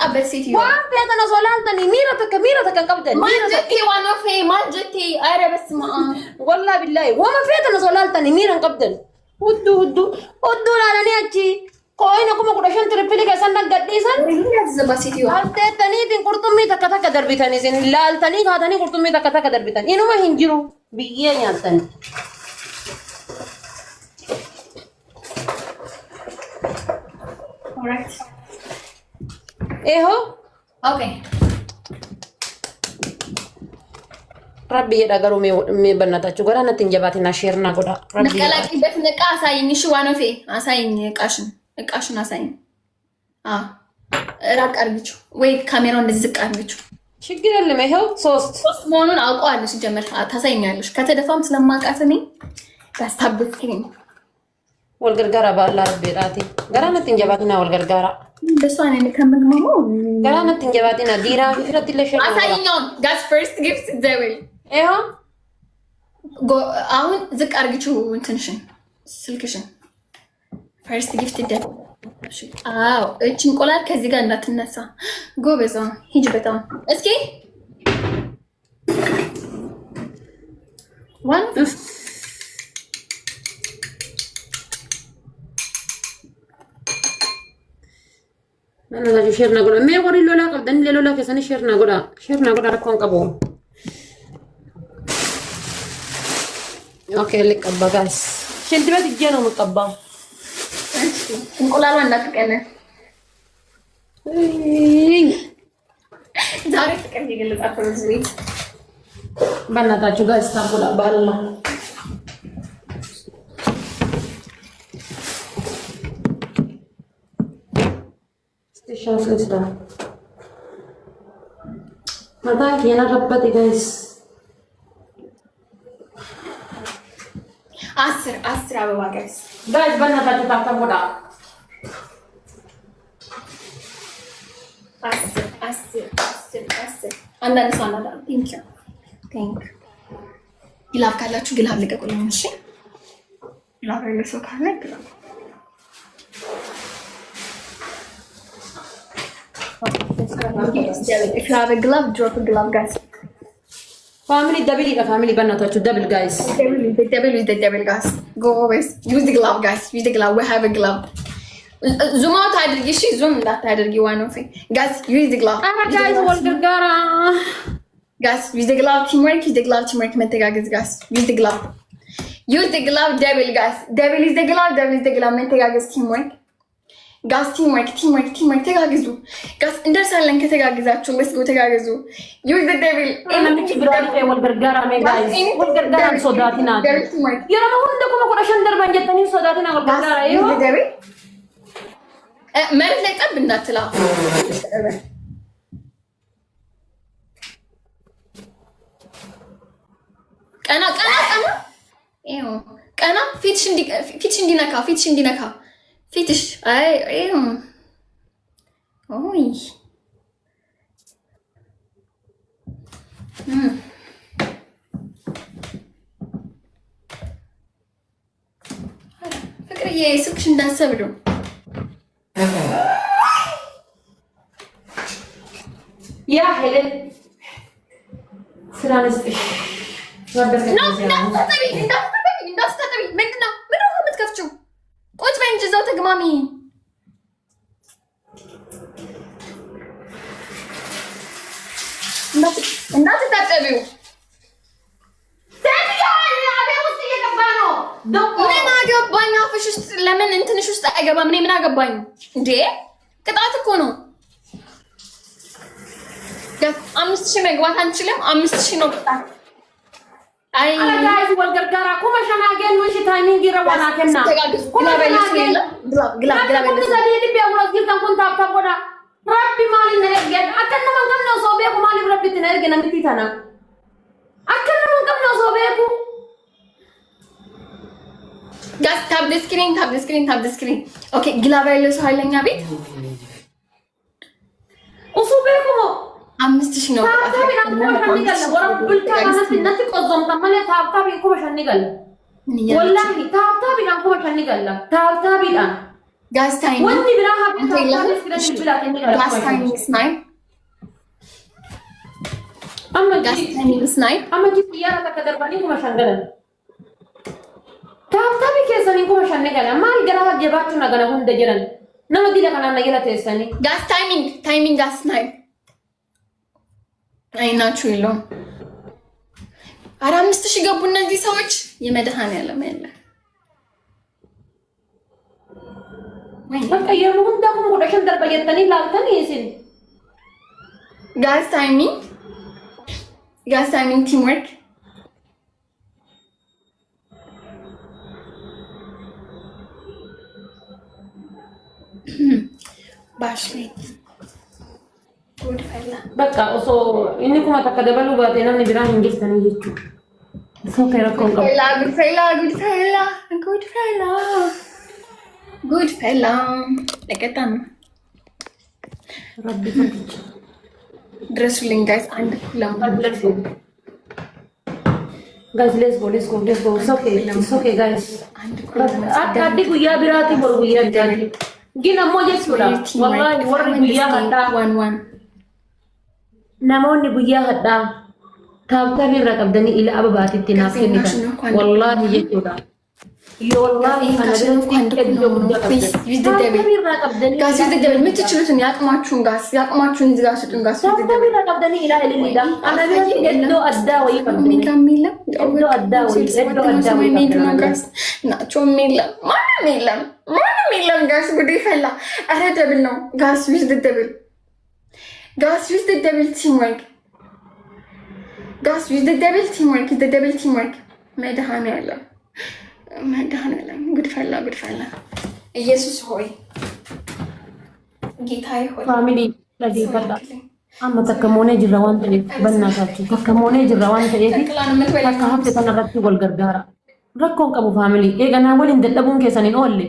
የመጣበት ሴትዮ ዋንተ ተነሶላልተኒ ሚረተከ ቀብደን ማጀቴ ዋኖፌ ማጀቴ አረ በስማ ወላ ቢላይ ወመፌ ተነሶላልተኒ ሚረን ቀብደን ውዱ ላለኒ አቺ ቆይነ ኩመ ቁደሽን ትሪፕሊ ከሰንዳ ገዲሰን ያዘባ ሴትዮ አልተተኒ ዲን ቁርጡሚ ተከተከ ደርቢተኒ ሲን ላልተኒ ካተኒ ቁርጡሚ ተከተከ ደርቢተን ኢኑማ ሂንጅሩ ብዬ ያንተን ኦልራይት ኤሆ ኦኬ ረቢ የዳገሩ በእናታችሁ ጎዳ ነጥን ጀባቲና ሼርና ጎዳ ረቢ ነቀላቂበት ነቃ አሳይኝ። እሺ ዋኖፌ አሳይኝ፣ እቃሽን አሳይኝ። ራቅ አድርጊው ወይ ካሜራውን እንደዚህ ዝቅ አድርጊው። ችግር የለም። ይሄው ሶስት መሆኑን አውቀዋለሁ። ሲጀመር ታሳይኛለሽ። ከተደፋም ስለማውቃት እኔ ታስታብቅኝ ወልገርጋራ ባላ ረቢ ዳቲ ገራነት እንጀባቲና ወልገርጋራ በሷን እኔ ከምግማሙ ገራነት እንጀባቲና ዲራ ፍረት ለሽ አሳይኛው ጋስ ፈርስት ጊፍት ዘዌል ይሄው አሁን ዝቅ አድርጊው እንትንሽን ስልክሽን ፈርስት ጊፍት ደብ አው እቺ እንቆላል ከዚህ ጋር እንዳትነሳ ጎበዛ ሂጅ በጣም እስኪ ዋን أنا لا شير نقول ما يقول له لا قبل له لا كسني شير نقول ركون قبو أوكي لك أبا جاس شنت بيت الجنو مقبّا نقول له أنا كأنه تعرف كم يقول لك أكثر زويت بنا تاجو جاس تقول أبا الله شوف الإسلام هذاك أنا ربّتي جايز عصر أبغى جايز بنا تاجو تاكل مودا عصر عندنا نسوان هذا thank you جلاب كلا شو جلاب لك أقول ماشي جلاب اللي سو كله جلاب If you have a glove, drop a glove, guys. Family family بناتاتو double guys. The double guys. Go always use the glove, guys. Use the glove. We have a glove. Zoom out هادرجي شيء zoom that هادرجي وانو في. Guys, use the glove. Guys, والقرقرة. Guys, use the glove teamwork. Use the glove teamwork. متجاجز guys. Use the glove. Use the glove double, guys. Double is the glove. Double is the glove. متجاجز teamwork. ጋስ ቲምወርክ ተጋግዙ ጋስ እንደርሳለን ከተጋግዛችሁ let's go ተጋግዙ use the devil እነምቺ ብራዲቴ ወልገርጋራ ሜጋይስ ወልገርጋራ ሶዳቲና የራማ ወንደኩ መቆረሽን ደርባን ጀተኒ ሶዳቲና ወልገርጋራ ይሁ መሬት ላይ ጠብ እንዳትላ ቀና ይሁ ቀና ፊትሽ እንዲነካ ፊትሽ አይ ኦይ ፍቅርዬ ስልክሽ እንዳሰብዱ ያ ሄለን ስራ ነስጥሽ እንዳትታጠቢ ምንድን ነው የምትከፍቺው? ቁጭ በይ እንጂ እዛው ተግማሚ። እንዳትታጠቢው ምን አገባኝ? አፍሽ ውስጥ ለምን እንትንሽ ውስጥ አይገባም? እኔ ምን አገባኝ እንዴ? ቅጣት እኮ ነው። 5000 መግባት አንችልም። 5000 ነው ቅጣት። አይ ጋይስ ወልገርጋራ ኩማ ሸናገን ወሽ ታይሚንግ ይረዋና ከና ግላብ ረቢ ማሊ ነገድ አከነ መንከም ነው ሶቤኩ ማሊ ረቢ ትነርገ ነምቲታና አከነ መንከም ነው ሶቤኩ ጋስ ታብ ዘ ስክሪን ኦኬ ግላብ ያለው ሰው ኃይለኛ ቤት ኡሱቤኩ 5000 ነው Guys, timing. Wanti biraa haa Ante ilah. gas timing is 9. Gas timing is 9. Amma xiyyaara takka darbanii kuma shan galan. Taabtaabii keessanii kuma shan galan. Maal gara hajjabaachuu nagana hunda jiran. Nama dila kanaan na jala teessanii. Gas timing gas 9. አይናችሁ የለውም። 4,000 ገቡ እነዚህ ሰዎች የመድኃኒዓለም ያለ በቃ የሩን ደግሞ ወደሽን ደርበየተኒ ላልተን ይስል ጋስ ታይሚንግ ቲም ወርክ ባሽሌ በቃ ኦሶ እኔ ኩማ ተከደበሉ ባቴ ነምኒ ቢራን እንግስተን ይይቹ ሶ ከረኮን ቀ ጉድ ፈላ ለቀጣም ረቢ ፈትች ድረሱልኝ ጋይስ አንድ ኩላም ጋይስ ሌትስ ጎ ሶኬ ጋይስ አዲ ጉያ ቢራቲ ቦር ጉያ ጃጂ ግን አሞ ጀሱላ ወላሂ ወር ጉያ ሀዳ namoonni guyyaa hadhaa taabtaabii irraa qabdanii ila ababaatitti naaf kennitan wallaahi jechuudha yoo wallaahi kana biratti iddoo guddaa taabtaabii irraa qabdanii ጋስ ይደደብል ምትችሉትን ያቅማችሁን እዚህ ጋር ስጡን ጋስ taabtaabii irraa qabdanii ila ililidha ana biratti iddoo addaa wayii qabdanii iddoo addaa wayii ጋስ ናቸው ማንም የለም ጋስ ጉድ ይፈላ ኧረ ደብል ነው ጋስ ይደደብል Guys, use the double teamwork. The double teamwork. መድኃኒዓለም ጉድ ፈላ ኢየሱስ ሆይ ጌታዬ ሆይ ፋሚሊ ለጌታ አማ ተከሞኔ ጅራዋን ተኔ በእናታችሁ ተከሞኔ ጅራዋን ተኔ ተከሀፍተ ተነረቱ ወልገርጋራ ረኮን ቀቡ ፋሚሊ ኤገና ወሊን ደደቡን ከሰኒን ኦሌ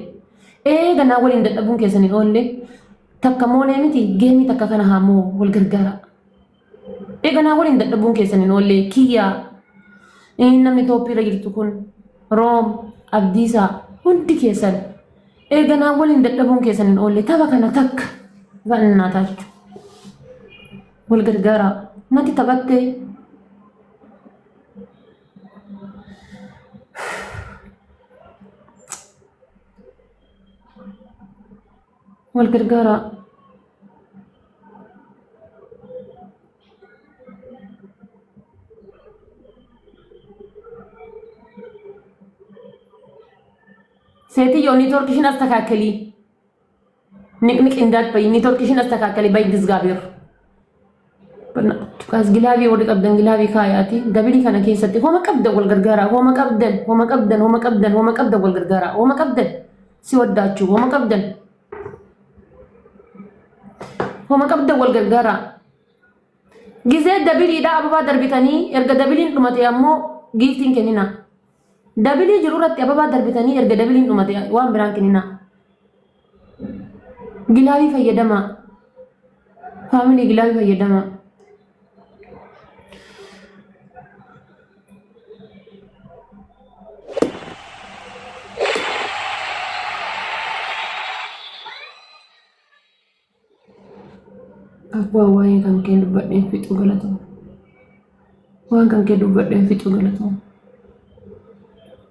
takkamoonee miti geemii takka kana haamuu wal gargaara. Eeganaa waliin dadhabuun keessaniin oollee kiyyaa namni Itoophiirra jirtu kun Room Abdiisaa hundi keessan eeganaa waliin dadhabuun keessaniin oollee tapha kana takka vannaa taachu wal gargaara natti taphattee wal gargaara ሴትዮ ኔትወርክሽን አስተካከሊ ንቅንቅ እንዳትበይ ኔትወርክሽን አስተካከሊ በእግዚአብሔር በቃ ግላቢ ወደ ቀብደን ግላቢ ካያቲ ደብሊ ከነ ከሰቲ ሆመ ቀብደ ወል ገርጋራ ሆመ ቀብደን ወል ገርጋራ ሆመ ቀብደን ሲወዳችሁ ሆመ ቀብደን ወል ገርጋራ ጊዜ ደብሊ ዳ አበባ ደርቢተኒ እርገ ደብሊን ዱመቴ አሞ ጊፍቲን ከኒና ደብሊ ጅሩረት አበባ ደርቢተኒ እርገ ደብሊን ዱመቴ ዋን ብራን ከኒና ግላቢ ፈየደማ ፋሚሊ ግላቢ ፈየደማ Waan kan kee dubbadheen fixuu galatamu. Waan kan kee dubbadheen fixuu galatamu.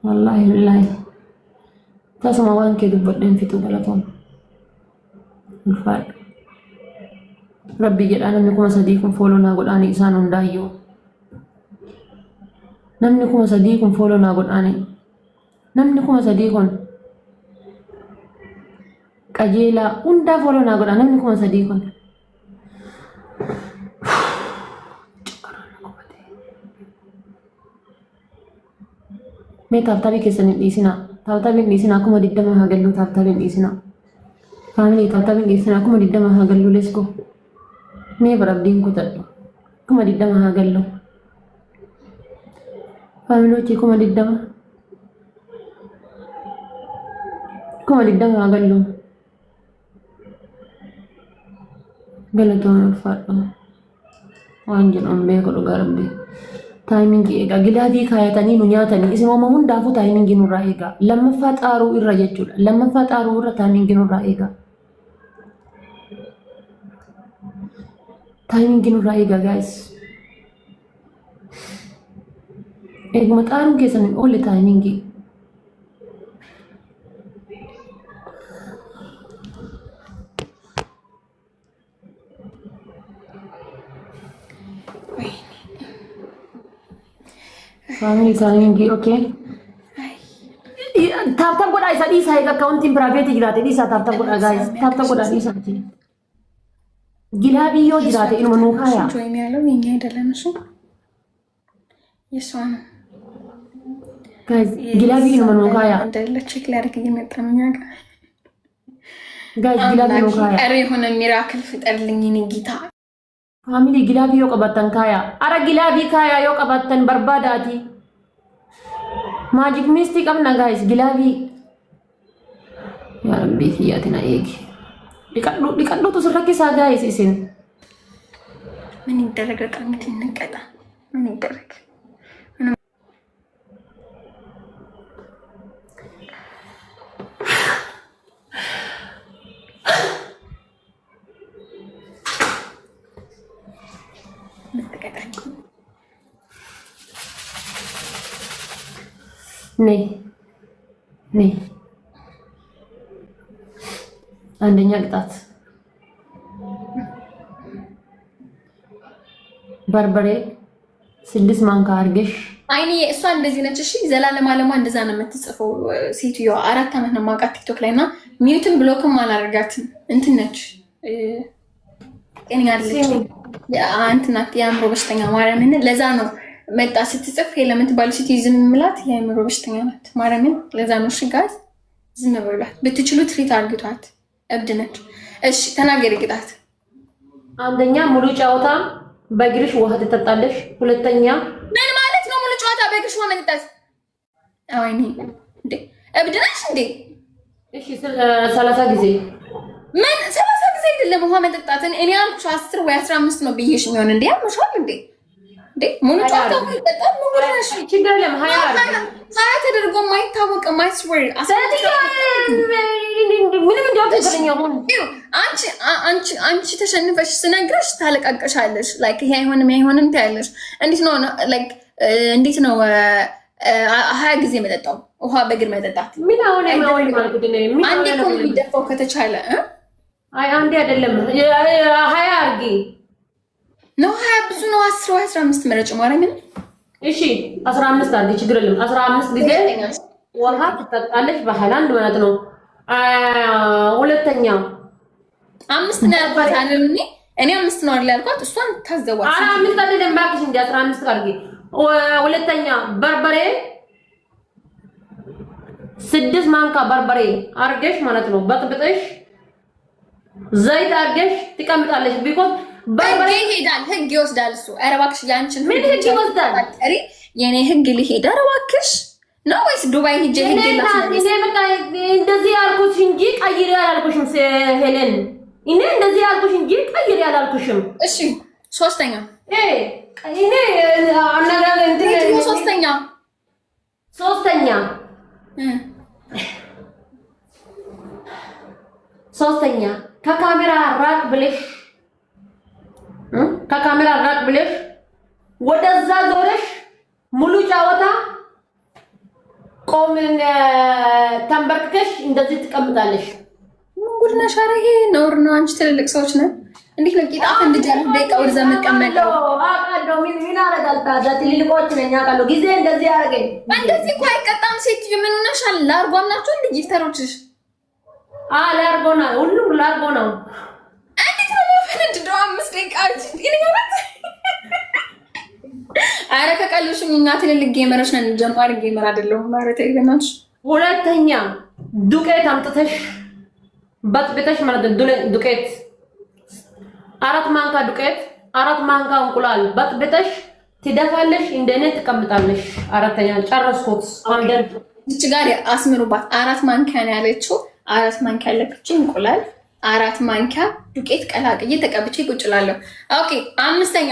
Wallaahi billaahi. Tasuma waan kee dubbadheen fixuu galatamu. Ulfaadha. Rabbi jedhaa namni 3,000 kun fooloo naa godhaani isaan hundaayyuu. Namni 3,000 kun fooloo naa godhaani. Namni 3,000 kun qajeelaa hundaa fooloo naa godhaa namni 3,000 kun. Mee taabtaabii keessanii dhiisinaa. Taabtaabiin dhiisinaa akkuma 20 haa gallu taabtaabiin dhiisinaa. Faamilii taabtaabiin dhiisinaa akkuma 20 haa gallu let's go. Mee barabdiin kutadhu. Akkuma 20 haa gallu. Faamiloochi akkuma 20. Akkuma 20 haa gallu. Galatoon ulfaadhu. Waan jedhamu beeku dhugaa rabbi. ታይሚንግ ኤጋ ግላቢ ካያታኒ ኑኛታኒ እስሞማ ሁንዳፉ ታይሚንግ ኑራ ኤጋ ለመፋጣሩ ኢራ ጀቹላ ለመፋጣሩ ኢራ ታይሚንግ ኑራ ኤጋ ታይሚንግ ኑራ ኤጋ ጋይስ ኤጉማ ጣሩን ኬሰን ኦል ታይሚንግ family timing okay tap tap goda isa isa ga accounting private jirate isa tap tap goda guys tap tap goda isa ji gilabi yo jirate ilmu nu kaya joy me alo ይኛ አይደለም እሱ የሷ ነው guys gilabi ilmu nu kaya እንደለ ቼክ ላድርግ እየመጣኛ guys gilabi nu kaya አረ የሆነ ሚራክል ፍጠርልኝ እኔ ጌታ family gilabi yo qabatan kaya ara gilabi kaya yo qabatan barbadati magic mystic amna guys gilabi ya rabbi hiyatina egi dikaddu to sirrakisa guys isin ምን ይደረግ ቀምት እንቀጣ ምን ይደረግ ነይ አንደኛ ቅጣት በርበሬ 6 ማንካ አርገሽ አይኔ እሷ እንደዚህ ነች እሺ ዘላለም አለማ እንደዛ ነው የምትጽፈው ሴትዮ 4 አመት ነው ማውቃት ቲክቶክ ላይና ሚዩትን ብሎክም አላደርጋትም እንትን ነች እኔ አይደለች አንተና ያምሮ በሽተኛ ማርያምን ለዛ ነው መጣ ስትጽፍ ኤሌመንት ባልሲቲ ዝም ምላት ያምሮ በሽተኛ ናት ማርያምን ለዛ ነው እሺ ጋዝ ዝም በሏት ብትችሉ ትሪት አርግቷት እብድ ነች እሺ ተናገሪ ቅጣት አንደኛ ሙሉ ጫውታ በግርሽ ውሃ ትጠጣለሽ ሁለተኛ ምን ማለት ነው ሙሉ ጫውታ በግርሽ ውሃ መጠጣት አይኔ እንዴ እብድ ነሽ እንዴ እሺ 30 ጊዜ ምን 30 ጊዜ አይደለም ውሃ መጠጣትን እኔ አልኩሽ 10 ወይ 15 ነው ብዬሽ የሚሆን እንዴ ያምሻል እንዴ ሙሉ ጫውታ በጣም ሙሉሽ ችግር የለም ሃያ ተደርጎ ማይታወቅ ማይስወር ምንም እንደውም አንቺ ተሸንፈሽ ስነግርሽ ታለቃቀሻለሽ ላይክ ይሄ አይሆንም ታያለሽ እንዴት ነው ላይክ እንዴት ነው 20 ጊዜ መጠጣው ውሃ በግር መጠጣት ምን አሁን ማለት ነው አንዴ እኮ የሚደፋው ከተቻለ አይ አንዴ አይደለም 20 አርጊ ነው 20 ብዙ ነው 10 ወይ 15 መረጭ ማረምን እሺ 15 አንዴ ችግር የለም 15 ጊዜ ውሃ ትጠጣለሽ በሃይላንድ ማለት ነው ሁለተኛ 5 ነው ያልኳት አይደል እኔ 5 ነው አይደል ያልኳት እሷን ታዘዋች 5 አይደለም ባክሽ እንደ 15 አርጊ ሁለተኛ በርበሬ 6 ማንካ በርበሬ አርገሽ ማለት ነው በጥብጥሽ ዘይት አርገሽ ትቀምጣለሽ ቢኮዝ በርበሬ ሄዳል ህግ ይወስዳል እሱ ኧረ እባክሽ ያንቺን ምን ህግ ይወስዳል አሪ የኔ ህግ ሊሄድ ኧረ እባክሽ ነው ወይስ ዱባይ ሄጄ ሄደላሽ እኔ በቃ እንደዚህ ያልኩሽ እንጂ ቀይሬ አላልኩሽም ሄለን እኔ እንደዚህ ያልኩሽ እንጂ ቀይሬ አላልኩሽም እሺ ሶስተኛ እኔ አናጋለ እንትን ሶስተኛ ከካሜራ ራቅ ብለሽ ወደዛ ዞረሽ ሙሉ ጫወታ ቆምን ተንበርክከሽ እንደዚህ ትቀምጣለሽ ጉድ ነሽ ኧረ ይሄ ነውር ነው አንቺ ትልልቅ ሰዎች ነን እንዴት ነው ቂጣፍ እንድጀርፍ ደቂቃ ወደዛ መቀመጠው አቃለው ምን አረጋልታ ትልልቆች ነኝ አቃለው ጊዜ እንደዚህ አረገኝ እንደዚህ እኮ አይቀጣም ሴት ምን ሆነሻል ላርጓም ናቸው እንዴ ጊፍተሮችሽ ላርጎ ነው ሁሉም ላርጎ ነው እንዴት ነው ፈንድ ደው 5 ደቂቃ ይልኛት አረ ከቀልሽኝ እኛ ትልልቅ ጌመሮች ነን ጀማሪ ጌመር አይደለም ማለት አይገናሽ ሁለተኛ ዱቄት አምጥተሽ በጥብጠሽ ማለት ዱቄት 4 ማንካ ዱቄት 4 ማንካ እንቁላል በጥብጠሽ ትደፋለሽ እንደኔ ትቀምጣለሽ አራተኛ ጨረስኩት አንደር እቺ ጋር አስምሩባት 4 ማንካ ነው ያለችው 4 ማንካ ያለች እንቁላል 4 ማንካ ዱቄት ቀላቅዬ ተቀብቼ ቁጭላለሁ ኦኬ አምስተኛ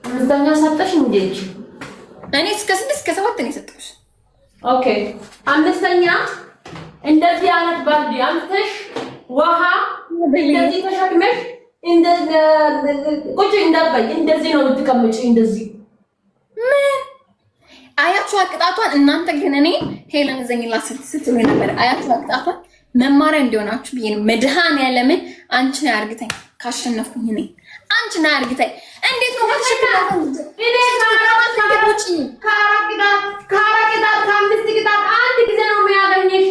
አምስተኛ ሰጠሽ እንዴ? እኔ እስከ 6 እስከ 7 ነው የሰጠሁሽ። ኦኬ አምስተኛ እንደዚህ አይነት ባልዲ አምጥተሽ ውሃ እንደዚህ ተሸክመሽ ቁጭ እንዳትበይ። እንደዚህ ነው የምትቀመጪ። እንደዚህ ምን አያችሁ ቅጣቷን። እናንተ ግን እኔ ሄለን ዘኝላ ስትሉ ነበር። አያችሁ ቅጣቷን መማሪያ እንዲሆናችሁ ብዬ ነው። መድኃኒዓለምን አንቺን ያርግተኝ ካሸነፍኩኝ እኔ አንቺን ያርግተኝ። እንዴት ነው ማትሽከራው? እኔ ከአራት ከአምስት ቅጣት አንድ ጊዜ ነው የሚያገኝሽ።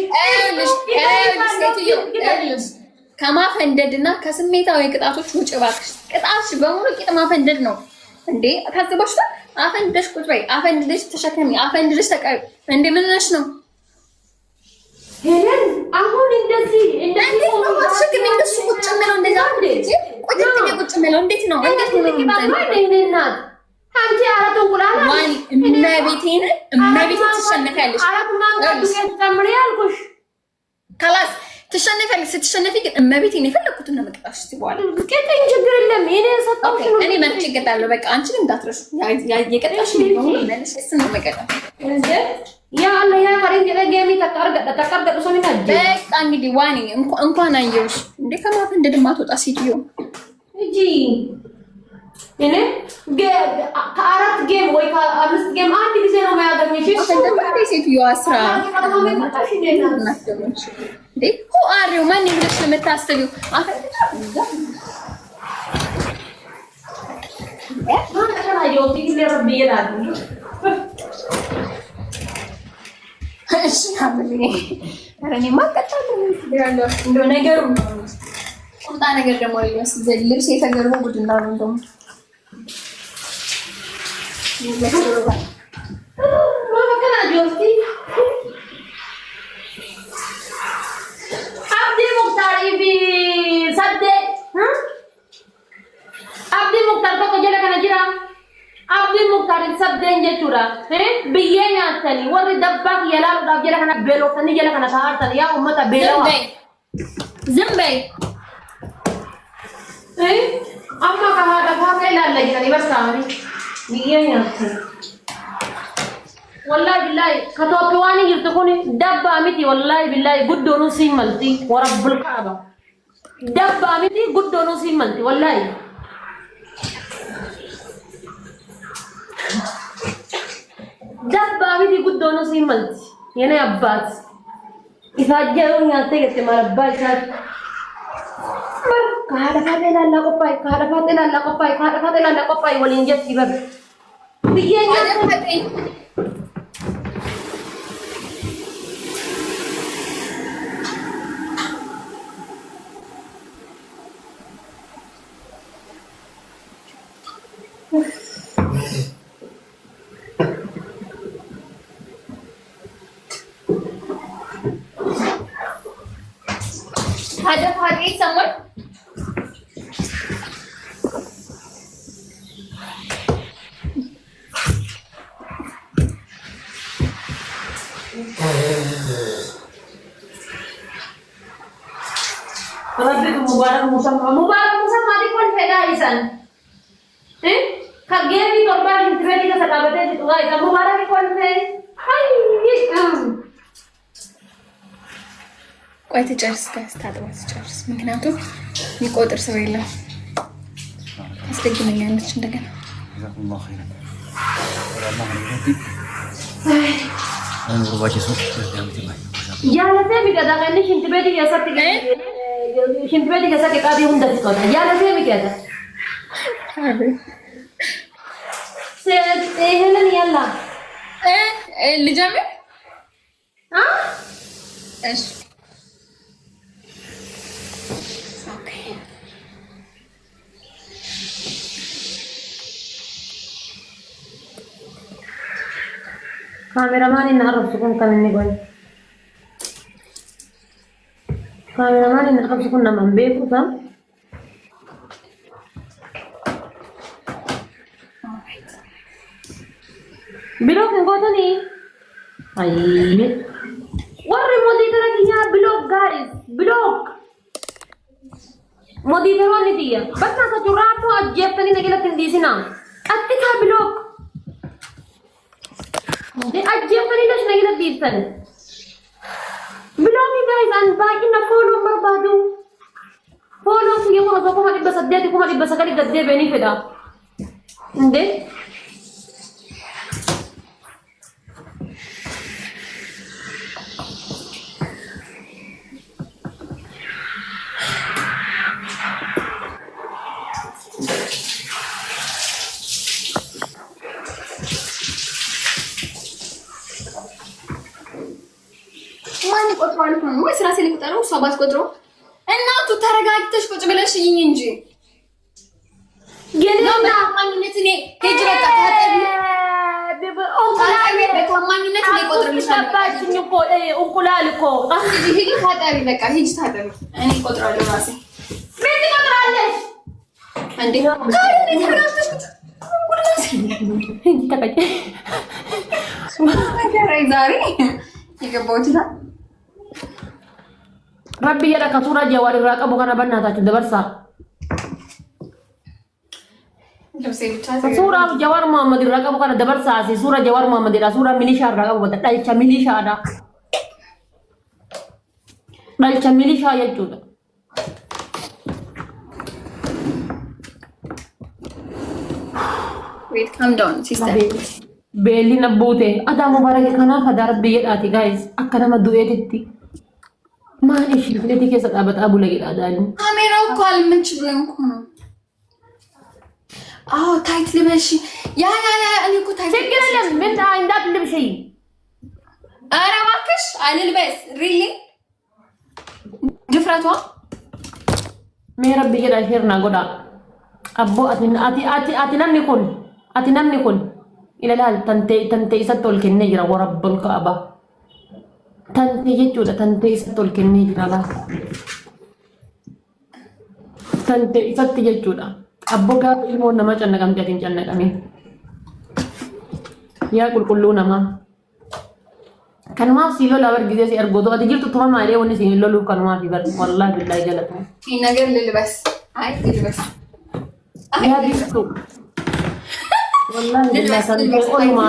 ከማፈንደድና ከስሜታዊ ቅጣቶች ውጭ እባክሽ። ቅጣትሽ በሙሉ ቂጥ ማፈንደድ ነው እንዴ? ታስበሽታ አፈንድደሽ ቁጭ በይ፣ አፈንድደሽ ተሸከሚ፣ አፈንድደሽ ተቀሪ። እንዴ ምን ነሽ ነው ሄለን? አሁን እንደዚህ ነው ማትሸከሚ። እንደሱ ቁጭ ምለው እንደዛ እንዴ? ቁጭ ምለው እንዴት ነው? እንዴት ነው እናት አንቺ አራቱ እንቁላል ማን እመቤቴን ትሸነፊያለሽ። አራቱ ማንቀዱ ከተምሪ ያልኩሽ خلاص ትሸነፊያለሽ። ስትሸነፊ ግን እመቤቴን የፈለኩትን ነው መቅጣሽ። እስቲ በኋላ ከቀኝ ችግር የለም። እኔ ሰጣሁሽ ነው። እኔ መጥቼ እቀጣለሁ። በቃ አንቺ ግን እንዳትረሹ። የቀጣሽ ነው ማለት እሱ ነው መቀጣ እንዴ? ያ አላህ ያ ፈረንጅ ለገሚ ተቀርገ ሶኒ ታጅ በቃ እንግዲህ ዋኒ እንኳን አየሁሽ እንዴ ከማፈንደድ ማትወጣ ሴትዮ እጂ እኔ ከአራት ጌም ወይ ከአምስት ጌም አንድ ጊዜ ነው የሚያገኝሽ። እሱ እንደማታይ ሴትዮ አስራ እንዴ ሁ አሪው ማን ይብለሽ ለምታስተቢው እሺ አብሬ አረኔ ማቀጣለ ያለው እንደው ነገሩ ቁጣ ነገር ደግሞ ይመስል ልብስ የተገርሞ ጉድና ነው እንደው Abdi Mukhtar kok jala kana jira Abdi Mukhtar sabden jechuudha biyye nyaatani warri dabbaq yalaaluudhaaf jala kana beelofani jala kana taa'artan yaa ummata beelawa zimbay amma ka haadha faafa ilaalla jirani barsaani biyye nyaatani wallahi billahi katoopiwaani jirtu kuni dabba miti wallahi billahi guddoonu siin malti warabbul kaaba dabba miti guddoonu siin malti wallahi dabba miti guddoonu siin malti yene abbaat ifaajjeu nyaatte gette marabba isaat kaadha faate ilaalla qophaay waliin jetti bar biyyee nyaatte Ada hari someone Mubarak Musa mati kon feda isan kagge ni torba intibeti ka sakabate itu guys Mubarak kon fe ቆይ ትጨርስ ታጥባት ትጨርስ። ምክንያቱም የሚቆጥር ሰው የለም። አስደግመኛለች እንደገና ያለተ ቢቀዳቀን ሽንት ቤት ገሰት ቃቢ ሁንደ ትቆጣ ያለተ ቢቀዳ ይሄንን ያላ ልጀምር እሺ Kameraman inarap sukun kami ni boy. Kameraman inarap sukun naman beku kam. Bilog ng goto ni. Ay. Warre mo dito lagi niya bilog guys. Bilog. Mo dito ni dia. Ba't nasa churato at jeep tani nagilat hindi sinang. ቀጥታ ብሎክ አጀምሪ ለሽ ነው ይለብይፈን ብሎክ ጋይስ አንባቂና ፎሎ በርባዱ ፎሎ ሲየቆ በቆማ ዲበሰደት ቆማ ዲበሰከሊ ገደ በኒ ፈዳ እንዴ ወይ ስራ ሲልቁጠረው ሰባት ቆጥሮ እናቱ ተረጋግተሽ ቁጭ ብለሽ ይኝ እንጂ ገለና ማንነት እኔ ሄጅረታ በማንነት እኔ ቆጥርልሻለሁ እኮ እንቁላል እኮ ሂጂ ታጠቢ በቃ ሂጂ ታጠቢ እኔ ቆጥራለሁ ራሴ ምን ትቆጥራለሽ እንዴ ካሪኔ ተረጋግተሽ ሂጂ ተቀጭ ዛሬ የገባሁት ረቢ የረካ ሱራ ጀዋሪ ራቀቡ ከና በእናታችሁ ደበርሳ ሱራ ጀዋር መሐመድ ራቀቡ ከና ደበርሳ ሲ ሱራ ጀዋር መሐመድ ራ ሱራ ሚሊሻ ራቀቡ ዳልቻ ሚሊሻ ዳ ዳልቻ ሚሊሻ የጁዳ wait calm down sister ቤሊ ነቦቴ አዳ ሙባረክ ከና ፈዳር በየዳቲ ጋይስ አከና መዱኤቲቲ ማንሽ ለቲ ከሰጣ በጣም ለጌታ ዳሉ ካሜራው እኮ አልመችልም እኮ ነው አዎ ታይት ልበሽ ያ እኔ እኮ ታይት ትግረለም ምን እንዳት ልብሽ ኧረ እባክሽ አልልበስ ሪሊ ድፍረቷ ሜረብ ይገዳ ሼርና ጎዳ አቦ አቲ namni kun ilalaal tante isatti ol kennee jira warabbal kaaba tante jechuudha tante isatti ol kennee jira laa tante isatti jechuudha abbo gaafa ilmoon nama cannaqamte atiin cannaqamin yaa qulqulluu namaa kanumaaf si lola bargisee si ergootoo ati jirtu tuma maalee wanni si loluuf kanumaaf bar wallaahi billaahi galatu ነገር ልልበስ አይ ልልበስ yaa bistu wallahi billahi san olma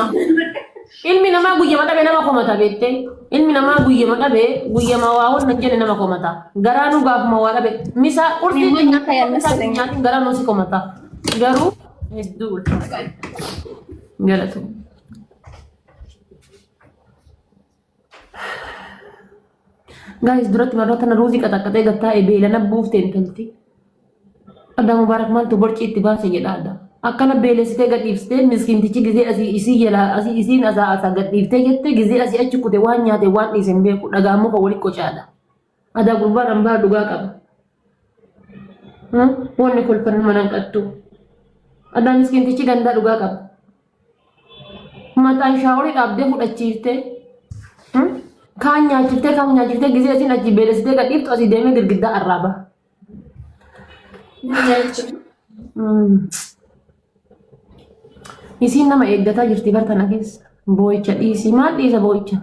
ilmi namaa guyyama dhabe nama komata beette ilmi namaa guyyama dhabe guyyama waa wonna jenne nama komata garaanu gaafuma waa dhabe misa urdi nyaatin garaanu si komata garuu hedduu galatu guys duratti marrata na ruuzi qaxaqaxee gattaa'e beelana buufteen talti adda mubaarak maaltu borci itti baase jedhaadha akkana beelessitee gadhiiftee miskiintichi gizee asii isii jala asii isiin asaa gadhiiftee jettee gizee asii achi kute waan nyaate waan dhiisen beeku dhagaa muka walitti qocaadha. Adaa gurbaan hambaa dhugaa qaba. Wanni kolfannu mana hanqattu. Adaa miskiintichi gandaa dhugaa qaba. Mataan shaaworii dhaabdee fudhachiiftee kaan nyaachiftee gizee asiin achi beelessitee gadhiiftu asii deemee girgiddaa arraaba. Isiin nama eeggataa jirti bartana keessa. Boo'icha dhiisii maal dhiisa boo'icha?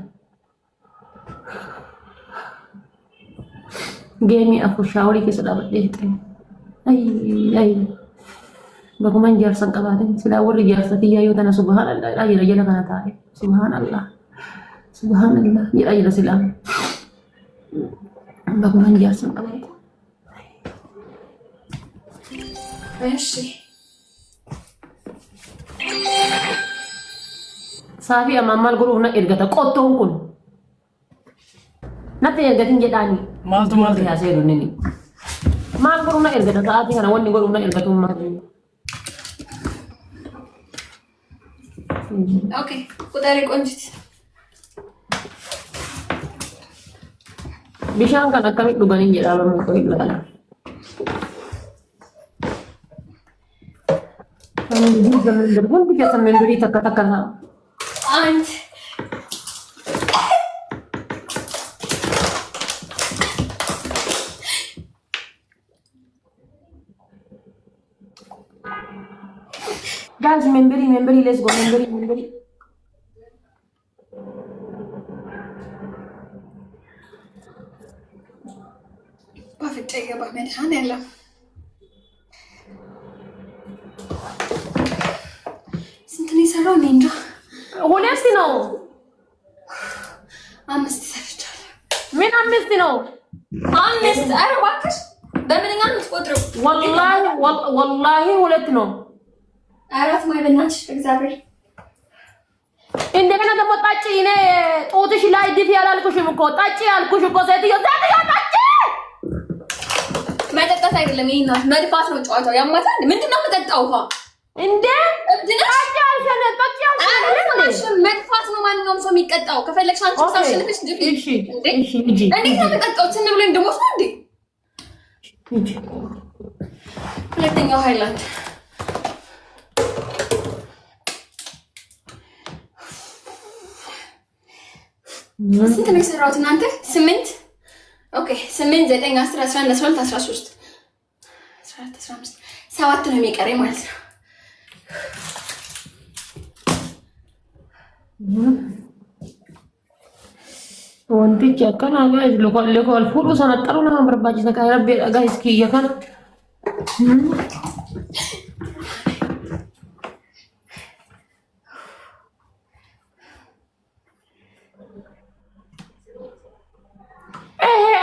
Geemii afur shaaworii keessa dhaabadhee fixee. Ayi bakuman jaarsan qabaatin silaa warri jaarsatii yaayoo tana subhaanallah jira jala kana taa'e. Subhaanallah jedha jira silaa. Bakuman jaarsan qabaatin. እሺ Saafi ammal godhuuna ergata qottoon kun natti ergatin jedhaani maaltu yaasee dhunni maal godhuuna ergata sa'aatii kana wanni godhuuna ergatummaa ኦኬ ቁጠሪ ቆንጅት bishaan kan akkamitti dhuganii jedhamu qoy ilaalaa Ini zaman berbun biasa memberi takkan አንድ guys memberi let's go memberi በፍጤ ገባ መድኃኒዓለም የምሰራው እኔ እንጃ። ሁለት ነው 5 ሰርቻለሁ። ምን 5 ነው? 5 ኧረ እባክሽ በምንኛ የምትቆጥረው? ወላሂ ሁለት ነው። አራት ማይ በእናትሽ እግዚአብሔር። እንደገና ደግሞ ጣጪ እኔ ጦትሽ ላይ ድፍ ያላልኩሽም እኮ ጣጪ ያልኩሽ እኮ ሴትዮ ጣጪ መጠጣት አይደለም ይሄን ነው መድፋት ነው ጨዋታው። ያማታል። ምንድነው የምጠጣው? ውሃ እንዴ ጣጪ አልሸነ ጣጪ አልሸነ መድፋት ነው ማንኛውም ሰው የሚቀጣው። ከፈለግሽ አንቺ ሳሽልፍሽ ድፍ። እሺ እንዴ እንዴት ነው የምጠጣው? ትን ብሎ እንደሞት ነው እንዴ? ሁለተኛው ሃይላንድ ስንት ነው የሰራሁት እናንተ? 8 ኦኬ 8 9 10 11 12 13 14 15 7 ነው የሚቀረኝ ማለት ነው። ወንድች ያከና ጋይስ ለኮል ፉሉ ሰነጠሩ ነው በርባጂ ተካረበ ጋይስ ኪ ያከና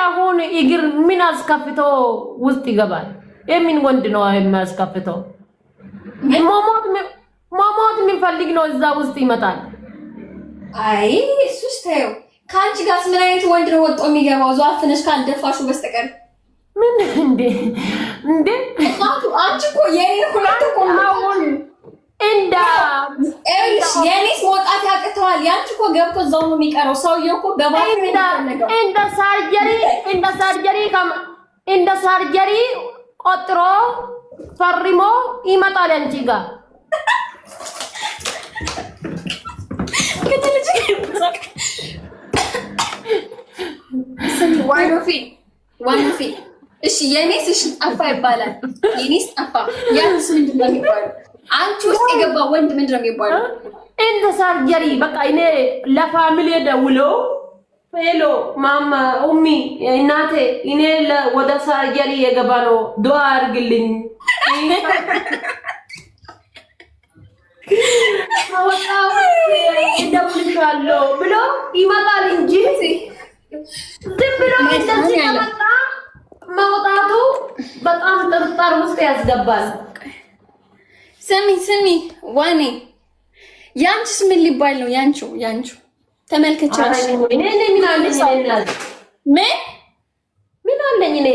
አሁን እግር ምን አስከፍቶ ውስጥ ይገባል? የምን ወንድ ነው የሚያስከፍተው? ማሞት የሚፈልግ ነው እዛ ውስጥ ይመጣል። አይ እሱስ ተይው። ከአንቺ ጋርስ ምን አይነት ወንድ ነው ወጥቶ የሚገባው? ዟፍነሽ ካልደፋሹ በስተቀር ምን እንዴ አንቺ እኮ የኔ ሁለት እኮ አሁን እንዳ የኔስ መውጣት ያቅተዋል። ያንቺ እኮ ገብቶ እዛው ነው የሚቀረው። ሰውዬው እኮ በባህር እንደ ሳርጀሪ ቆጥሮ ፈርሞ ይመጣል አንቺ ጋር ዋኖፊ እሺ የኔስ እሺ ጠፋ ይባላል። የኔስ ጠፋ ያንቺስ ምንድን ነው የሚባለው? አንቺ ውስጥ የገባ ወንድ ምንድን ነው የሚባለው? እንደ ሳርጀሪ በቃ እኔ ለፋሚሊ ደውሎ ሄሎ ማማ ኡሚ እናቴ እኔ ወደ ሳርጀሪ የገባ ነው ዱአ አድርግልኝ ወጣው እንደውልሻለሁ ብሎ ይመጣል እንጂ ዝም ብሎ እንደዚህ ከመጣ መውጣቱ በጣም ጥርጣሬ ውስጥ ያስገባል። ስሚ ዋኔ ያንቺስ ምን ሊባል ነው? ያንቺ ተመልከቻለሽ። እኔ ምን አለኝ እኔ